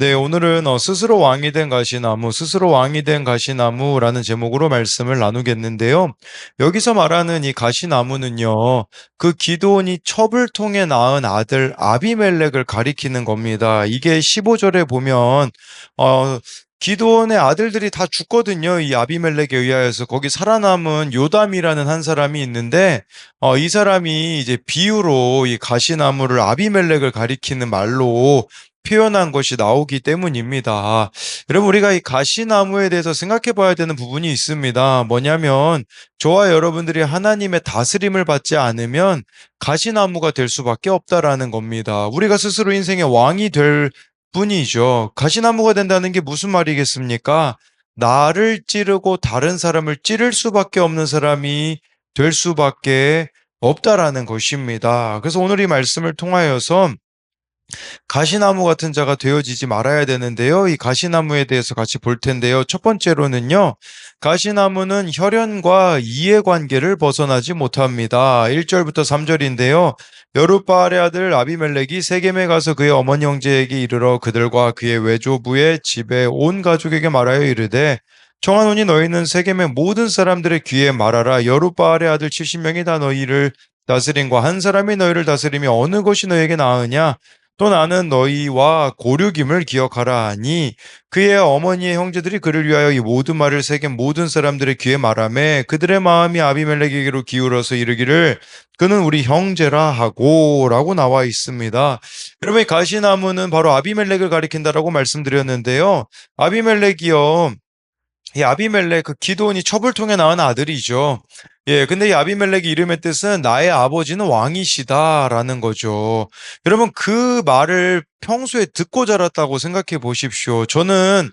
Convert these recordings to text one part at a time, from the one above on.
네, 오늘은 스스로 왕이 된 가시나무, 스스로 왕이 된 가시나무라는 제목으로 말씀을 나누겠는데요. 여기서 말하는 이 가시나무는요, 그 기드온이 첩을 통해 낳은 아들 아비멜렉을 가리키는 겁니다. 이게 15절에 보면, 어, 기드온의 아들들이 다 죽거든요. 이 아비멜렉에 의하여서. 거기 살아남은 요담이라는 한 사람이 있는데, 이 사람이 이제 비유로 이 가시나무를 아비멜렉을 가리키는 말로 표현한 것이 나오기 때문입니다. 여러분, 우리가 이 가시나무에 대해서 생각해 봐야 되는 부분이 있습니다. 뭐냐면, 저와 여러분들이 하나님의 다스림을 받지 않으면 가시나무가 될 수밖에 없다라는 겁니다. 우리가 스스로 인생의 왕이 될 뿐이죠. 가시나무가 된다는 게 무슨 말이겠습니까? 나를 찌르고 다른 사람을 찌를 수밖에 없는 사람이 될 수밖에 없다라는 것입니다. 그래서 오늘 이 말씀을 통하여서 가시나무 같은 자가 되어지지 말아야 되는데요. 이 가시나무에 대해서 같이 볼 텐데요. 첫 번째로는요. 가시나무는 혈연과 이해관계를 벗어나지 못합니다. 1절부터 3절인데요. 여룻바알의 아들 아비멜렉이 세겜에 가서 그의 어머니 형제에게 이르러 그들과 그의 외조부의 집에 온 가족에게 말하여 이르되 청하노니 너희는 세겜의 모든 사람들의 귀에 말하라. 여룻바알의 아들 70명이 다 너희를 다스림과 한 사람이 너희를 다스림이 어느 것이 너희에게 나으냐? 또 나는 너희와 고륙임을 기억하라 하니 그의 어머니의 형제들이 그를 위하여 이 모든 말을 세겜 모든 사람들의 귀에 말하매 그들의 마음이 아비멜렉에게로 기울어서 이르기를 그는 우리 형제라 하고 라고 나와 있습니다. 여러분, 이 가시나무는 바로 아비멜렉을 가리킨다라고 말씀드렸는데요. 아비멜렉이요, 이 아비멜렉, 그 기드온이 첩을 통해 낳은 아들이죠. 예, 근데 이 아비멜렉의 이름의 뜻은 나의 아버지는 왕이시다라는 거죠. 여러분, 그 말을 평소에 듣고 자랐다고 생각해 보십시오. 저는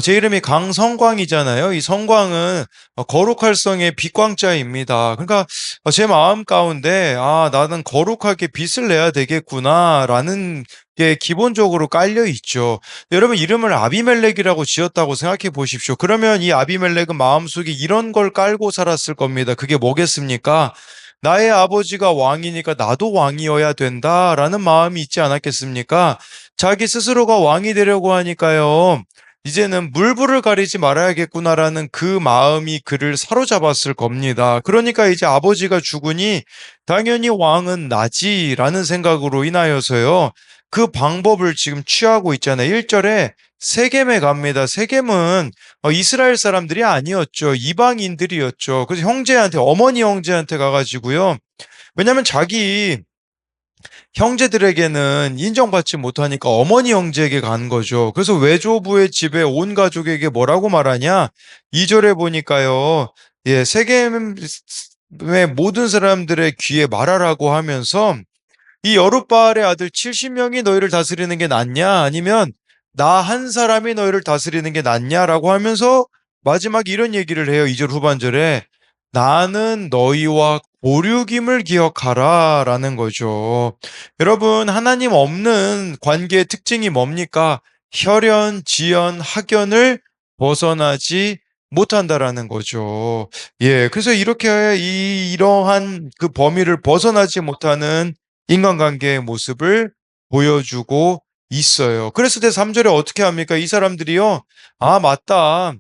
제 이름이 강성광이잖아요. 이 성광은 거룩할 성의 빛광자입니다. 그러니까 제 마음 가운데 나는 거룩하게 빛을 내야 되겠구나라는 게 기본적으로 깔려 있죠. 여러분, 이름을 아비멜렉이라고 지었다고 생각해 보십시오. 그러면 이 아비멜렉은 마음속에 이런 걸 깔고 살았을 겁니다. 그게 뭐겠습니까? 나의 아버지가 왕이니까 나도 왕이어야 된다라는 마음이 있지 않았겠습니까? 자기 스스로가 왕이 되려고 하니까요. 이제는 물불을 가리지 말아야겠구나라는 그 마음이 그를 사로잡았을 겁니다. 그러니까 이제 아버지가 죽으니 당연히 왕은 나지라는 생각으로 인하여서요. 그 방법을 지금 취하고 있잖아요. 1절에 세겜에 갑니다. 세겜은 이스라엘 사람들이 아니었죠. 이방인들이었죠. 그래서 형제한테, 어머니 형제한테 가가지고요. 왜냐하면 자기 형제들에게는 인정받지 못하니까 어머니 형제에게 간 거죠. 그래서 외조부의 집에 온 가족에게 뭐라고 말하냐? 2절에 보니까요. 예, 세겜의 모든 사람들의 귀에 말하라고 하면서 이 여룻바알의 아들 70명이 너희를 다스리는 게 낫냐? 아니면 나 한 사람이 너희를 다스리는 게 낫냐라고 하면서 마지막 이런 얘기를 해요. 2절 후반절에 나는 너희와 고륙임을 기억하라 라는 거죠. 여러분, 하나님 없는 관계의 특징이 뭡니까? 혈연, 지연, 학연을 벗어나지 못한다라는 거죠. 예, 그래서 이렇게 이러한 그 범위를 벗어나지 못하는 인간관계의 모습을 보여주고 있어요. 그래서 제3절에 어떻게 합니까? 이 사람들이요. 맞다.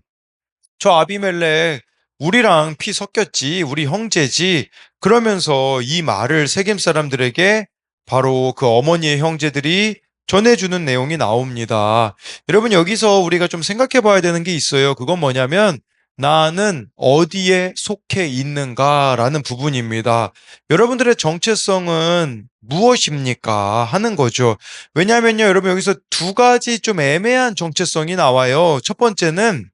저 아비멜렉 우리랑 피 섞였지. 우리 형제지. 그러면서 이 말을 세겜 사람들에게 바로 그 어머니의 형제들이 전해주는 내용이 나옵니다. 여러분, 여기서 우리가 좀 생각해 봐야 되는 게 있어요. 그건 뭐냐면 나는 어디에 속해 있는가라는 부분입니다. 여러분들의 정체성은 무엇입니까? 하는 거죠. 왜냐하면요, 여러분, 여기서 두 가지 좀 애매한 정체성이 나와요. 첫 번째는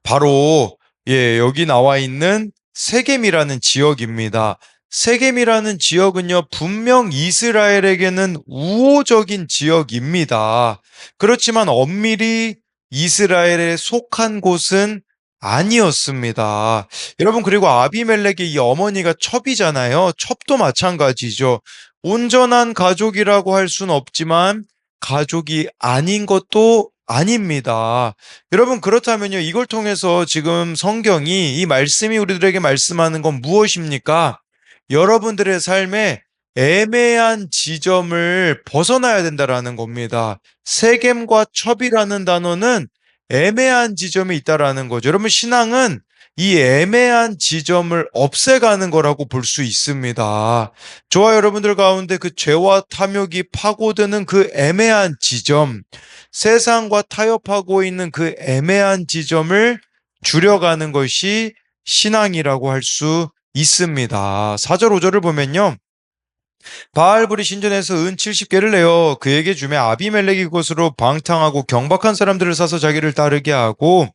바로 여기 나와 있는 세겜이라는 지역입니다. 세겜이라는 지역은요, 분명 이스라엘에게는 우호적인 지역입니다. 그렇지만 엄밀히 이스라엘에 속한 곳은 아니었습니다. 여러분, 그리고 아비멜렉의 이 어머니가 첩이잖아요. 첩도 마찬가지죠. 온전한 가족이라고 할 수는 없지만 가족이 아닌 것도 아닙니다. 여러분, 그렇다면요, 이걸 통해서 지금 성경이 이 말씀이 우리들에게 말씀하는 건 무엇입니까? 여러분들의 삶에 애매한 지점을 벗어나야 된다라는 겁니다. 세겜과 첩이라는 단어는 애매한 지점이 있다라는 거죠. 여러분, 신앙은 이 애매한 지점을 없애가는 거라고 볼 수 있습니다. 저와 여러분들 가운데 그 죄와 탐욕이 파고드는 그 애매한 지점, 세상과 타협하고 있는 그 애매한 지점을 줄여가는 것이 신앙이라고 할 수 있습니다. 4절 5절을 보면요. 바알불이 신전에서 은 70개를 내어 그에게 주매 아비멜렉이 그것으로 방탕하고 경박한 사람들을 사서 자기를 따르게 하고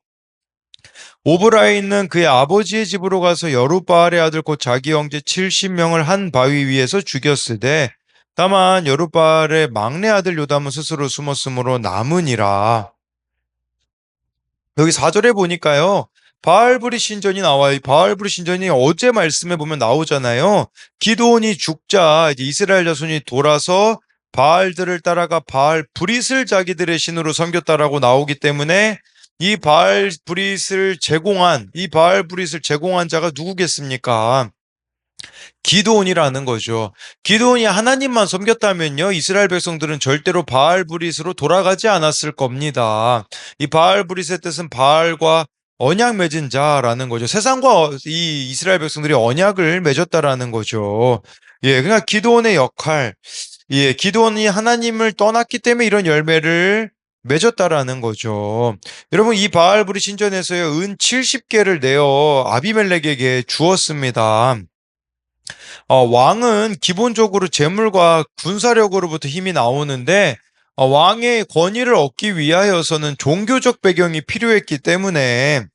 오브라에 있는 그의 아버지의 집으로 가서 여룻바알의 아들 곧 자기 형제 70명을 한 바위 위에서 죽였으되 다만 여룻바알의 막내 아들 요담은 스스로 숨었으므로 남으니라. 여기 4절에 보니까요. 바알브리 신전이 나와요. 바알브리 신전이 어제 말씀에 보면 나오잖아요. 기드온이 죽자 이제 이스라엘 자손이 돌아서 바알들을 따라가 바알 브릿을 자기들의 신으로 섬겼다라고 나오기 때문에 이 바알 브릿을 제공한 이 바알 브릿을 제공한 자가 누구겠습니까? 기드온이라는 거죠. 기드온이 하나님만 섬겼다면요, 이스라엘 백성들은 절대로 바알브릿으로 돌아가지 않았을 겁니다. 이 바알브릿의 뜻은 바알과 언약 맺은 자라는 거죠. 세상과 이 이스라엘 백성들이 언약을 맺었다라는 거죠. 예, 그러니까 기드온의 역할, 예, 기드온이 하나님을 떠났기 때문에 이런 열매를 맺었다라는 거죠. 여러분, 이 바알브릿 신전에서요, 은 70개를 내어 아비멜렉에게 주었습니다. 왕은 기본적으로 재물과 군사력으로부터 힘이 나오는데 왕의 권위를 얻기 위하여서는 종교적 배경이 필요했기 때문에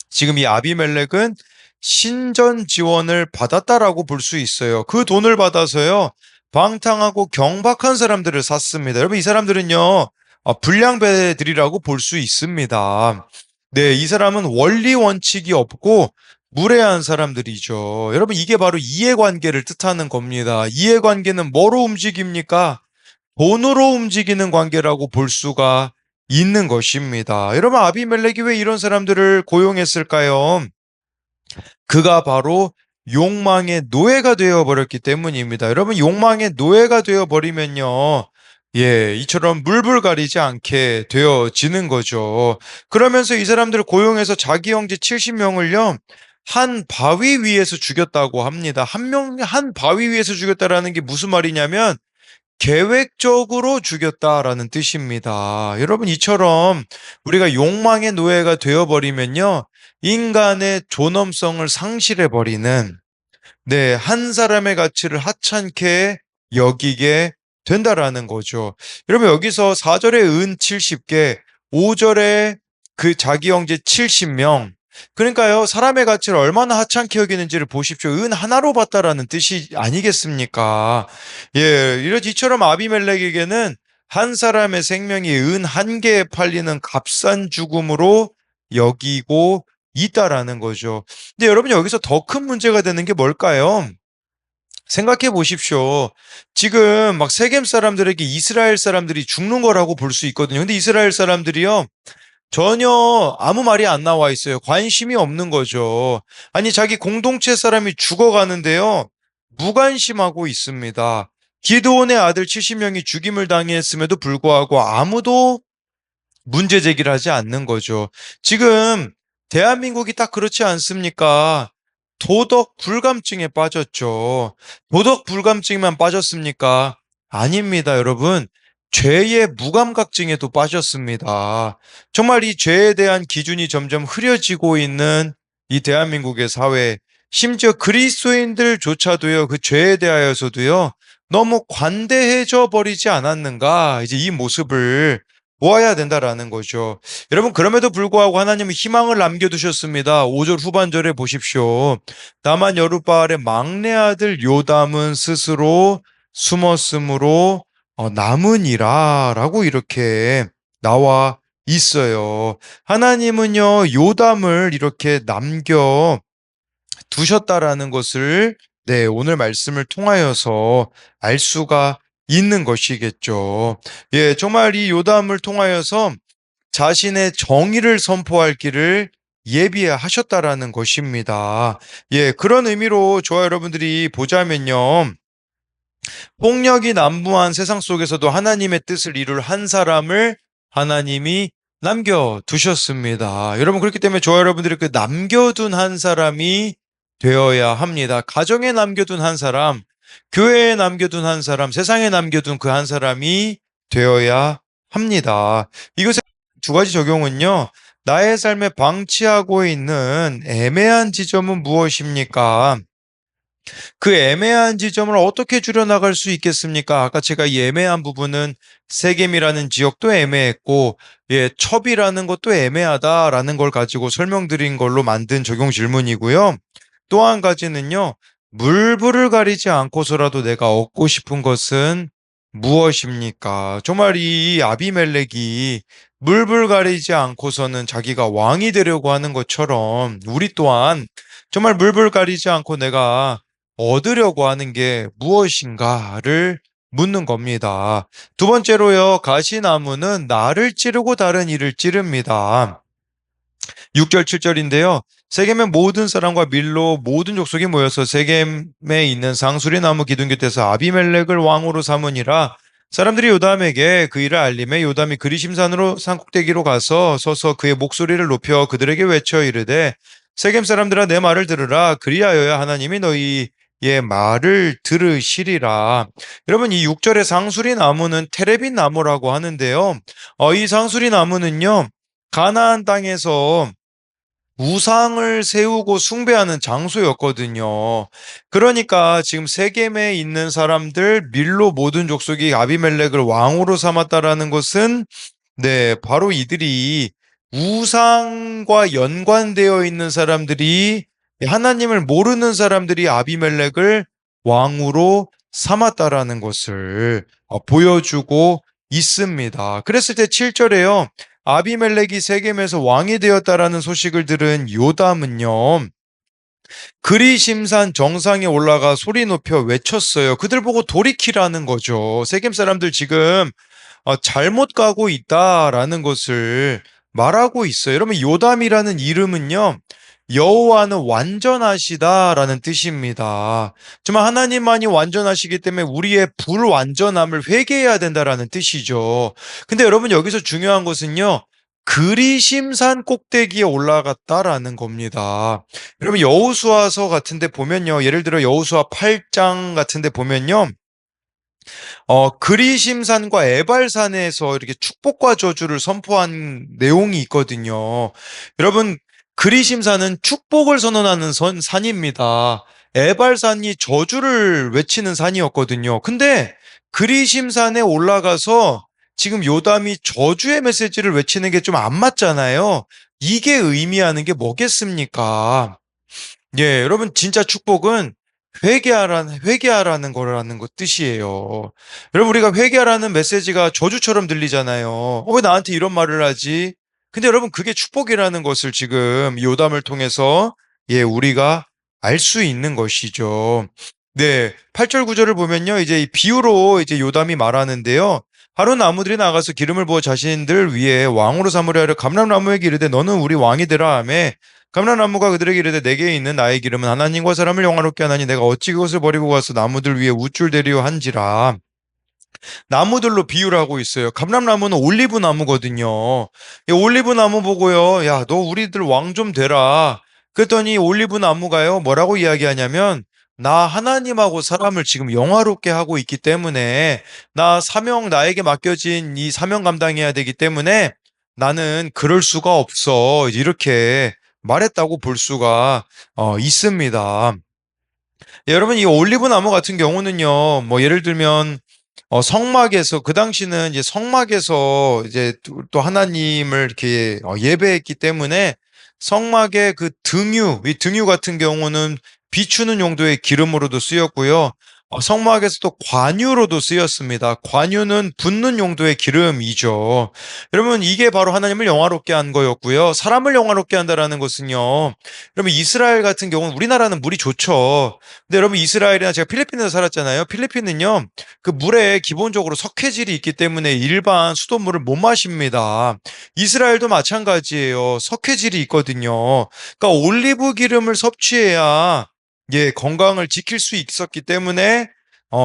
지금 이 아비멜렉은 신전 지원을 받았다라고 볼 수 있어요. 그 돈을 받아서요, 방탕하고 경박한 사람들을 샀습니다. 여러분, 이 사람들은요, 불량배들이라고 볼 수 있습니다. 네, 이 사람은 원리 원칙이 없고 무례한 사람들이죠. 여러분, 이게 바로 이해관계를 뜻하는 겁니다. 이해관계는 뭐로 움직입니까? 돈으로 움직이는 관계라고 볼 수가 있는 것입니다. 여러분, 아비멜렉이 왜 이런 사람들을 고용했을까요? 그가 바로 욕망의 노예가 되어버렸기 때문입니다. 여러분, 욕망의 노예가 되어버리면요, 예, 이처럼 물불 가리지 않게 되어지는 거죠. 그러면서 이 사람들을 고용해서 자기 형제 70명을요, 한 바위 위에서 죽였다고 합니다. 한 바위 위에서 죽였다라는 게 무슨 말이냐면, 계획적으로 죽였다라는 뜻입니다. 여러분, 이처럼 우리가 욕망의 노예가 되어버리면요, 인간의 존엄성을 상실해버리는, 네, 한 사람의 가치를 하찮게 여기게 된다라는 거죠. 여러분, 여기서 4절에 은 70개, 5절에 그 자기 형제 70명, 그러니까요, 사람의 가치를 얼마나 하찮게 여기는지를 보십시오. 은 하나로 봤다라는 뜻이 아니겠습니까? 예, 이처럼 아비멜렉에게는 한 사람의 생명이 은 한 개에 팔리는 값싼 죽음으로 여기고 있다라는 거죠. 근데 여러분, 여기서 더 큰 문제가 되는 게 뭘까요? 생각해 보십시오. 지금 막 세겜 사람들에게 이스라엘 사람들이 죽는 거라고 볼 수 있거든요. 근데 이스라엘 사람들이요, 전혀 아무 말이 안 나와 있어요. 관심이 없는 거죠. 아니, 자기 공동체 사람이 죽어가는데요, 무관심하고 있습니다. 기드온의 아들 70명이 죽임을 당했음에도 불구하고 아무도 문제 제기를 하지 않는 거죠. 지금 대한민국이 딱 그렇지 않습니까? 도덕 불감증에 빠졌죠. 도덕 불감증만 빠졌습니까? 아닙니다, 여러분. 죄의 무감각증에도 빠졌습니다. 정말 이 죄에 대한 기준이 점점 흐려지고 있는 이 대한민국의 사회, 심지어 그리스도인들조차도요, 그 죄에 대하여서도요, 너무 관대해져 버리지 않았는가, 이제 이 모습을 보아야 된다라는 거죠. 여러분, 그럼에도 불구하고 하나님은 희망을 남겨두셨습니다. 5절 후반절에 보십시오. 다만 여룻바알의 막내 아들 요담은 스스로 숨었으므로 남으니라 라고 이렇게 나와 있어요. 하나님은요, 요담을 이렇게 남겨 두셨다라는 것을, 네, 오늘 말씀을 통하여서 알 수가 있는 것이겠죠. 예, 정말 이 요담을 통하여서 자신의 정의를 선포할 길을 예비하셨다라는 것입니다. 예, 그런 의미로 저와 여러분들이 보자면요, 폭력이 난무한 세상 속에서도 하나님의 뜻을 이룰 한 사람을 하나님이 남겨두셨습니다. 여러분, 그렇기 때문에 저와 여러분들이 그 남겨둔 한 사람이 되어야 합니다. 가정에 남겨둔 한 사람, 교회에 남겨둔 한 사람, 세상에 남겨둔 그 한 사람이 되어야 합니다. 이것의 두 가지 적용은요, 나의 삶에 방치하고 있는 애매한 지점은 무엇입니까? 그 애매한 지점을 어떻게 줄여나갈 수 있겠습니까? 아까 제가 이 애매한 부분은 세겜이라는 지역도 애매했고, 예, 첩이라는 것도 애매하다라는 걸 가지고 설명드린 걸로 만든 적용 질문이고요. 또 한 가지는요, 물불을 가리지 않고서라도 내가 얻고 싶은 것은 무엇입니까? 정말 이 아비멜렉이 물불 가리지 않고서는 자기가 왕이 되려고 하는 것처럼 우리 또한 정말 물불 가리지 않고 내가 얻으려고 하는 게 무엇인가를 묻는 겁니다. 두 번째로요, 가시나무는 나를 찌르고 다른 이를 찌릅니다. 6절, 7절인데요. 세겜의 모든 사람과 밀로 모든 족속이 모여서 세겜에 있는 상수리 나무 기둥 곁에서 아비멜렉을 왕으로 삼으니라. 사람들이 요담에게 그 일을 알림해 요담이 그리심산으로 산꼭대기로 가서 서서 그의 목소리를 높여 그들에게 외쳐 이르되 세겜 사람들아 내 말을 들으라 그리하여야 하나님이 너희의 말을 들으시리라. 여러분, 이 6절의 상수리 나무는 테레빈 나무라고 하는데요. 이 상수리 나무는요, 가나안 땅에서 우상을 세우고 숭배하는 장소였거든요. 그러니까 지금 세겜에 있는 사람들 밀로 모든 족속이 아비멜렉을 왕으로 삼았다라는 것은, 네, 바로 이들이 우상과 연관되어 있는 사람들이, 하나님을 모르는 사람들이 아비멜렉을 왕으로 삼았다라는 것을 보여주고 있습니다. 그랬을 때 7절에요. 아비멜렉이 세겜에서 왕이 되었다라는 소식을 들은 요담은요, 그리심산 정상에 올라가 소리 높여 외쳤어요. 그들 보고 돌이키라는 거죠. 세겜 사람들 지금 잘못 가고 있다라는 것을 말하고 있어요. 여러분, 요담이라는 이름은요, 여호와는 완전하시다라는 뜻입니다. 정말 하나님만이 완전하시기 때문에 우리의 불완전함을 회개해야 된다라는 뜻이죠. 근데 여러분, 여기서 중요한 것은요, 그리심산 꼭대기에 올라갔다라는 겁니다. 여러분, 여호수아서 같은 데 보면요, 예를 들어 여호수아 8장 같은 데 보면요, 그리심산과 에발산에서 이렇게 축복과 저주를 선포한 내용이 있거든요. 여러분, 그리심산은 축복을 선언하는 산입니다. 에발산이 저주를 외치는 산이었거든요. 근데 그리심산에 올라가서 지금 요담이 저주의 메시지를 외치는 게 좀 안 맞잖아요. 이게 의미하는 게 뭐겠습니까? 예, 여러분, 진짜 축복은 회개하라는 거라는 것 뜻이에요. 여러분, 우리가 회개하라는 메시지가 저주처럼 들리잖아요. 왜 나한테 이런 말을 하지? 근데 여러분, 그게 축복이라는 것을 지금 요담을 통해서, 예, 우리가 알 수 있는 것이죠. 네, 8절 9절을 보면요, 이제 이 비유로 이제 요담이 말하는데요. 하루 나무들이 나가서 기름을 부어 자신들 위에 왕으로 삼으려 하려 감람나무에게 이르되 너는 우리 왕이 되라 하며 감람나무가 그들에게 이르되 내게 있는 나의 기름은 하나님과 사람을 영화롭게 하나니 내가 어찌 그것을 버리고 가서 나무들 위에 우쭐대리오 한지라. 나무들로 비유를 하고 있어요. 감람나무는 올리브 나무거든요. 이 올리브 나무 보고요, 야, 너 우리들 왕 좀 되라. 그랬더니 올리브 나무가요, 뭐라고 이야기하냐면, 나 하나님하고 사람을 지금 영화롭게 하고 있기 때문에, 나에게 맡겨진 이 사명 감당해야 되기 때문에, 나는 그럴 수가 없어. 이렇게 말했다고 볼 수가 있습니다. 여러분, 이 올리브 나무 같은 경우는요, 뭐 예를 들면 성막에서 그 당시는 이제 성막에서 이제 또 하나님을 이렇게 예배했기 때문에 성막의 그 등유, 이 등유 같은 경우는 비추는 용도의 기름으로도 쓰였고요. 성막에서 또 관유로도 쓰였습니다. 관유는 붓는 용도의 기름이죠. 여러분, 이게 바로 하나님을 영화롭게 한 거였고요. 사람을 영화롭게 한다라는 것은요. 여러분, 이스라엘 같은 경우는 우리나라는 물이 좋죠. 근데 여러분, 이스라엘이나 제가 필리핀에서 살았잖아요. 필리핀은요, 그 물에 기본적으로 석회질이 있기 때문에 일반 수돗물을 못 마십니다. 이스라엘도 마찬가지예요. 석회질이 있거든요. 그러니까 올리브 기름을 섭취해야, 예, 건강을 지킬 수 있었기 때문에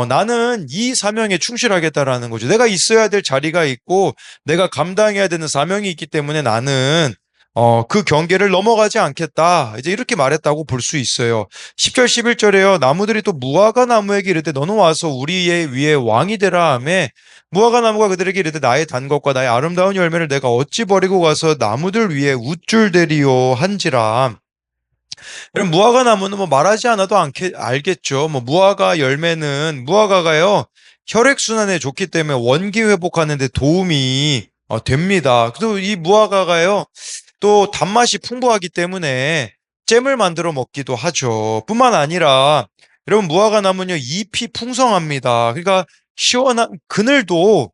나는 이 사명에 충실하겠다라는 거죠. 내가 있어야 될 자리가 있고 내가 감당해야 되는 사명이 있기 때문에 나는 그 경계를 넘어가지 않겠다. 이제 이렇게 말했다고 볼 수 있어요. 10절 11절에요. 나무들이 또 무화과 나무에게 이르되 너는 와서 우리의 위에 왕이 되라 하며 무화과 나무가 그들에게 이르되 나의 단 것과 나의 아름다운 열매를 내가 어찌 버리고 가서 나무들 위에 우쭐대리요 한지라. 그럼 무화과 나무는 뭐 말하지 않아도 알겠죠. 뭐 무화과 열매는 무화과가요. 혈액순환에 좋기 때문에 원기 회복하는 데 도움이 됩니다. 그리고 이 무화과가요. 또 단맛이 풍부하기 때문에 잼을 만들어 먹기도 하죠. 뿐만 아니라 여러분 무화과 나무는요. 잎이 풍성합니다. 그러니까 시원한 그늘도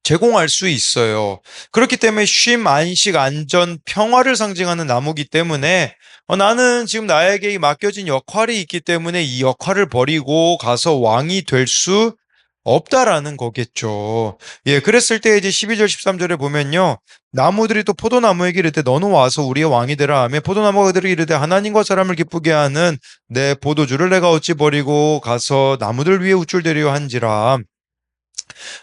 제공할 수 있어요. 그렇기 때문에 쉼, 안식, 안전, 평화를 상징하는 나무기 때문에 나는 지금 나에게 이 맡겨진 역할이 있기 때문에 이 역할을 버리고 가서 왕이 될 수 없다라는 거겠죠. 예, 그랬을 때 이제 12절, 13절에 보면요. 나무들이 또 포도나무에게 이르되 너는 와서 우리의 왕이 되라 하며 포도나무가 그들에게 이르되 하나님과 사람을 기쁘게 하는 내 포도주를 내가 어찌 버리고 가서 나무들 위에 우쭐대려 한지라.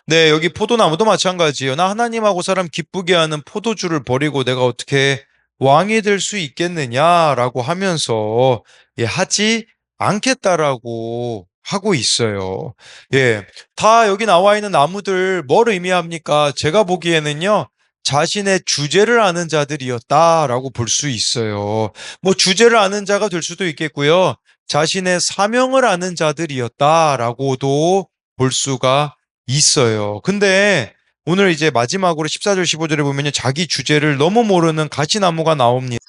네, 여기 포도나무도 마찬가지예요. 나 하나님하고 사람 기쁘게 하는 포도주를 버리고 내가 어떻게 왕이 될 수 있겠느냐라고 하면서 하지 않겠다라고 하고 있어요. 예, 다 여기 나와 있는 나무들 뭘 의미합니까? 제가 보기에는요. 자신의 주제를 아는 자들이었다라고 볼 수 있어요. 뭐 주제를 아는 자가 될 수도 있겠고요. 자신의 사명을 아는 자들이었다라고도 볼 수가 있어요. 근데 오늘 이제 마지막으로 14절 15절에 보면요. 자기 주제를 너무 모르는 가시나무가 나옵니다.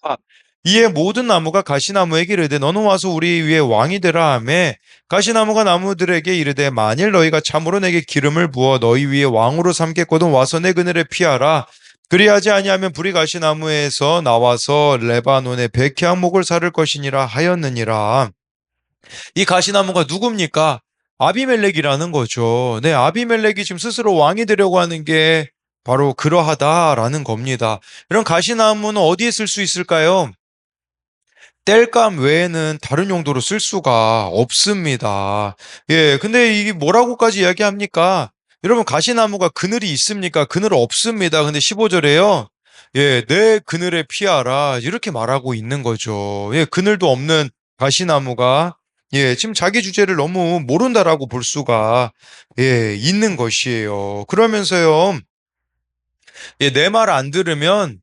이에 모든 나무가 가시나무에게 이르되 너는 와서 우리 위에 왕이 되라 하며 가시나무가 나무들에게 이르되 만일 너희가 참으로 내게 기름을 부어 너희 위에 왕으로 삼겠거든 와서 내 그늘에 피하라. 그리하지 아니하면 불이 가시나무에서 나와서 레바논의 백향목을 사를 것이니라 하였느니라. 이 가시나무가 누굽니까? 아비멜렉이라는 거죠. 네, 아비멜렉이 지금 스스로 왕이 되려고 하는 게 바로 그러하다라는 겁니다. 이런 가시나무는 어디에 쓸 수 있을까요? 땔감 외에는 다른 용도로 쓸 수가 없습니다. 예, 근데 이게 뭐라고까지 이야기합니까? 여러분, 가시나무가 그늘이 있습니까? 그늘 없습니다. 근데 15절에요. 예, 내 그늘에 피하라. 이렇게 말하고 있는 거죠. 예, 그늘도 없는 가시나무가 지금 자기 주제를 너무 모른다라고 볼 수가 있는 것이에요. 그러면서요. 내 말 안 들으면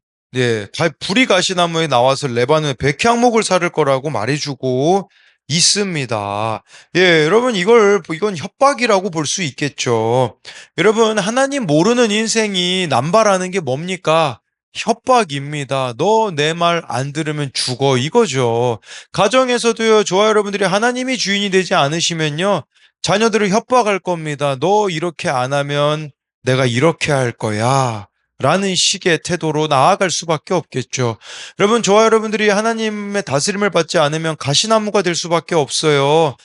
불이 가시나무에 나와서 레바논의 백향목을 사를 거라고 말해주고 있습니다. 여러분 이건 협박이라고 볼 수 있겠죠. 여러분 하나님 모르는 인생이 남발하는 게 뭡니까? 협박입니다. 너 내 말 안 들으면 죽어 이거죠. 가정에서도요. 저와 여러분들이 하나님이 주인이 되지 않으시면요. 자녀들을 협박할 겁니다. 너 이렇게 안 하면 내가 이렇게 할 거야. 라는 식의 태도로 나아갈 수밖에 없겠죠. 여러분, 저와 여러분들이 하나님의 다스림을 받지 않으면 가시나무가 될 수밖에 없어요.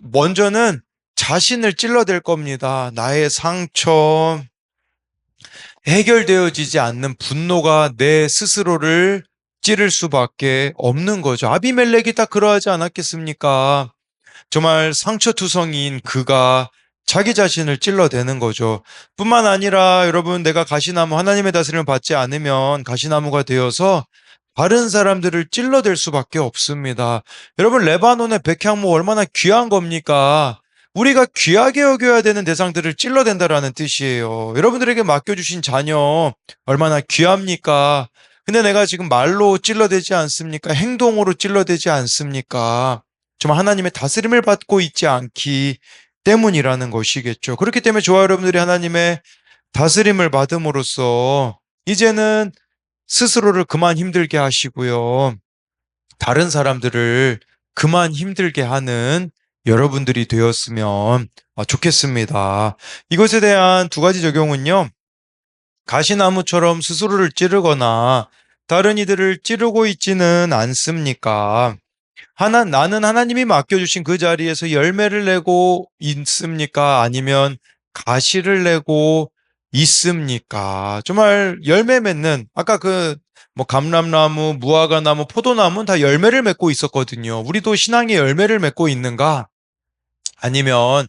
먼저는 자신을 찔러댈 겁니다. 나의 상처, 해결되어지지 않는 분노가 내 스스로를 찌를 수밖에 없는 거죠. 아비멜렉이 딱 그러하지 않았겠습니까? 정말 상처투성이인 그가 자기 자신을 찔러대는 거죠. 뿐만 아니라 여러분 내가 가시나무 하나님의 다스림을 받지 않으면 가시나무가 되어서 다른 사람들을 찔러댈 수밖에 없습니다. 여러분 레바논의 백향목 얼마나 귀한 겁니까? 우리가 귀하게 여겨야 되는 대상들을 찔러댄다라는 뜻이에요. 여러분들에게 맡겨주신 자녀 얼마나 귀합니까? 근데 내가 지금 말로 찔러대지 않습니까? 행동으로 찔러대지 않습니까? 정말 하나님의 다스림을 받고 있지 않기 때문이라는 것이겠죠. 그렇기 때문에 저와 여러분들이 하나님의 다스림을 받음으로써 이제는 스스로를 그만 힘들게 하시고요. 다른 사람들을 그만 힘들게 하는 여러분들이 되었으면 좋겠습니다. 이것에 대한 두 가지 적용은요. 가시나무처럼 스스로를 찌르거나 다른 이들을 찌르고 있지는 않습니까? 나는 하나님이 맡겨주신 그 자리에서 열매를 내고 있습니까? 아니면 가시를 내고 있습니까? 정말 열매 맺는, 아까 뭐 감람나무, 무화과나무, 포도나무는 다 열매를 맺고 있었거든요. 우리도 신앙의 열매를 맺고 있는가? 아니면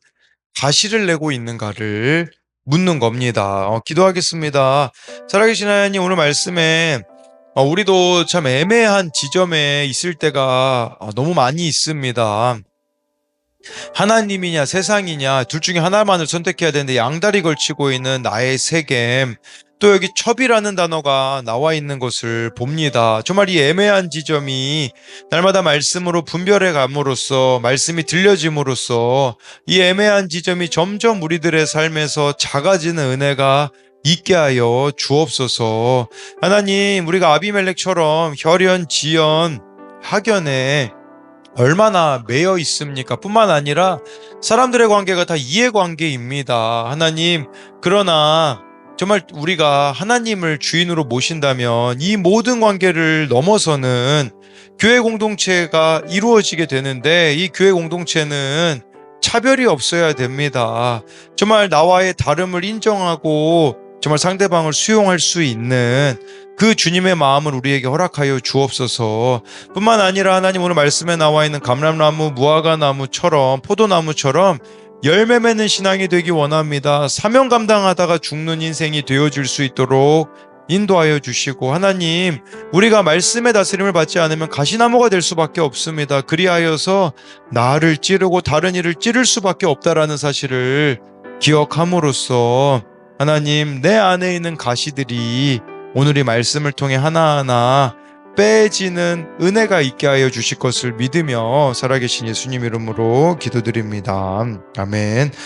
가시를 내고 있는가를 묻는 겁니다. 기도하겠습니다. 살아계신 하나님, 오늘 말씀에 우리도 참 애매한 지점에 있을 때가 너무 많이 있습니다. 하나님이냐 세상이냐 둘 중에 하나만을 선택해야 되는데 양다리 걸치고 있는 나의 세겜, 또 여기 첩이라는 단어가 나와 있는 것을 봅니다. 정말 이 애매한 지점이 날마다 말씀으로 분별해 감으로써, 말씀이 들려짐으로써 이 애매한 지점이 점점 우리들의 삶에서 작아지는 은혜가 있게 하여 주옵소서. 하나님, 우리가 아비멜렉처럼 혈연, 지연, 학연에 얼마나 매여 있습니까? 뿐만 아니라 사람들의 관계가 다 이해관계입니다. 하나님, 그러나 정말 우리가 하나님을 주인으로 모신다면 이 모든 관계를 넘어서는 교회 공동체가 이루어지게 되는데, 이 교회 공동체는 차별이 없어야 됩니다. 정말 나와의 다름을 인정하고 정말 상대방을 수용할 수 있는 그 주님의 마음을 우리에게 허락하여 주옵소서. 뿐만 아니라 하나님, 오늘 말씀에 나와 있는 감람나무, 무화과나무처럼, 포도나무처럼 열매 맺는 신앙이 되기 원합니다. 사명 감당하다가 죽는 인생이 되어질 수 있도록 인도하여 주시고, 하나님, 우리가 말씀의 다스림을 받지 않으면 가시나무가 될 수밖에 없습니다. 그리하여서 나를 찌르고 다른 이를 찌를 수밖에 없다라는 사실을 기억함으로써 하나님, 내 안에 있는 가시들이 오늘 이 말씀을 통해 하나하나 빼지는 은혜가 있게 하여 주실 것을 믿으며 살아계신 예수님 이름으로 기도드립니다. 아멘.